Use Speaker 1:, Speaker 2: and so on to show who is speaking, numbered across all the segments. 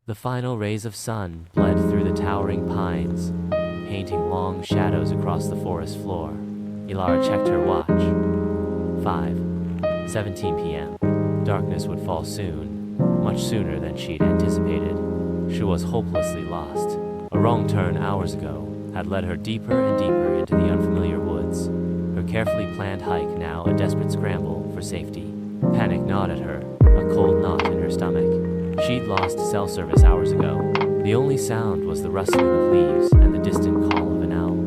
Speaker 1: The final rays of sun bled through the towering pines, painting long shadows across the forest floor. Ilara checked her watch. 5:17 p.m. Darkness would fall soon, much sooner than she'd anticipated. She was hopelessly lost. A wrong turn hours ago had led her deeper and deeper into the unfamiliar woods, her carefully planned hike now a desperate scramble for safety. Panic gnawed at her, a cold knot in her stomach. She'd lost cell service hours ago. The only sound was the rustling of leaves and the distant call of an owl.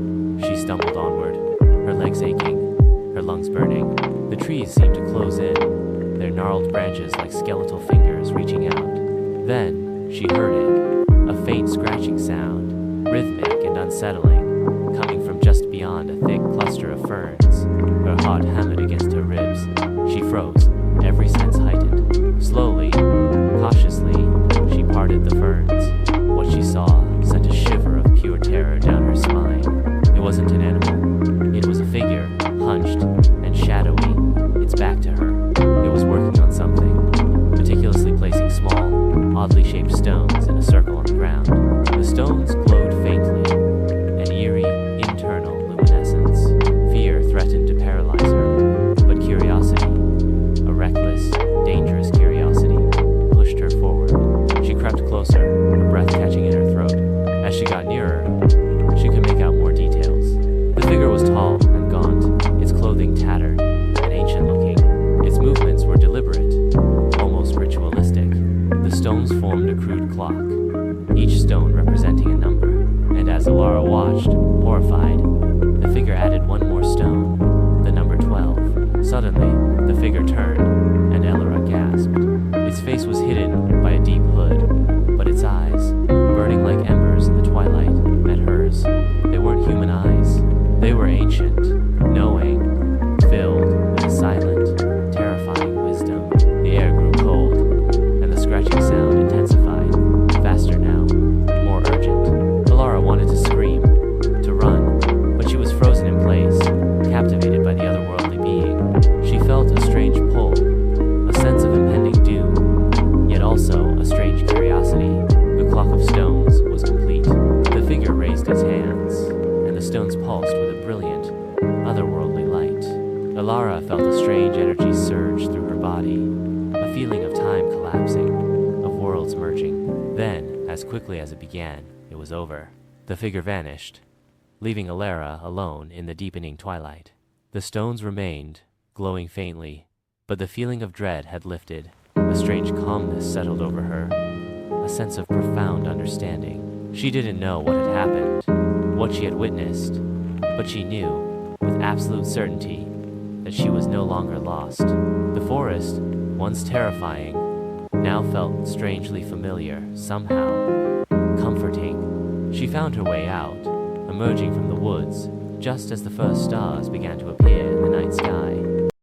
Speaker 1: She stumbled onward, her legs aching, her lungs burning. The trees seemed to close in, their gnarled branches like skeletal fingers reaching out. Then she heard it, a faint scratching sound, rhythmic and unsettling, coming from just beyond a thick cluster of ferns. Her heart hammered against her ribs. She froze, every sense heightened. Slowly, cautiously, she parted the ferns. What she saw sent a shiver of pure terror down her spine. It wasn't an animal. It was a figure, hunched and shadowy, its back to her. It was working on something, meticulously placing small, oddly shaped stones in a circle on the ground. The stones glowed faintly, an eerie, internal luminescence. Fear threatened to paralyze her, but curiosity, a reckless, dangerous curiosity, pushed her forward. She crept closer, her breath catching in her throat. As she got nearer, she could make out more details. The figure was tall and gaunt, its clothing tattered and ancient-looking. Its movements were deliberate, almost ritualistic. The stones formed a crude clock, each stone representing a number. And as Ilara watched, horrified, the figure added one more stone, the number 12. Suddenly, the figure turned, and Ilara gasped. Its face was hidden by a deep hood, but its eyes, burning like embers in the twilight, met hers. They weren't human eyes. They were ancient, knowing, filled with a silent, terrifying wisdom. The air grew cold, and the scratching sound intensified, faster now, more urgent. Ilara wanted to scream, to run, but she was frozen in place, captivated by the otherworldly being. She felt a strange pull, a sense of impending doom, yet also a strange curiosity. The clock of stones was complete. The figure raised its hands, and the stones pulsed with a brilliant, otherworldly light. Ilara felt a strange energy surge through her body, a feeling of time collapsing, of worlds merging. Then, as quickly as it began, it was over. The figure vanished, leaving Ilara alone in the deepening twilight. The stones remained, glowing faintly, but the feeling of dread had lifted. A strange calmness settled over her, a sense of profound understanding. She didn't know what had happened, what she had witnessed, but she knew, with absolute certainty, that she was no longer lost. The forest, once terrifying, now felt strangely familiar, somehow comforting. She found her way out, emerging from the woods, just as the first stars began to appear in the night sky.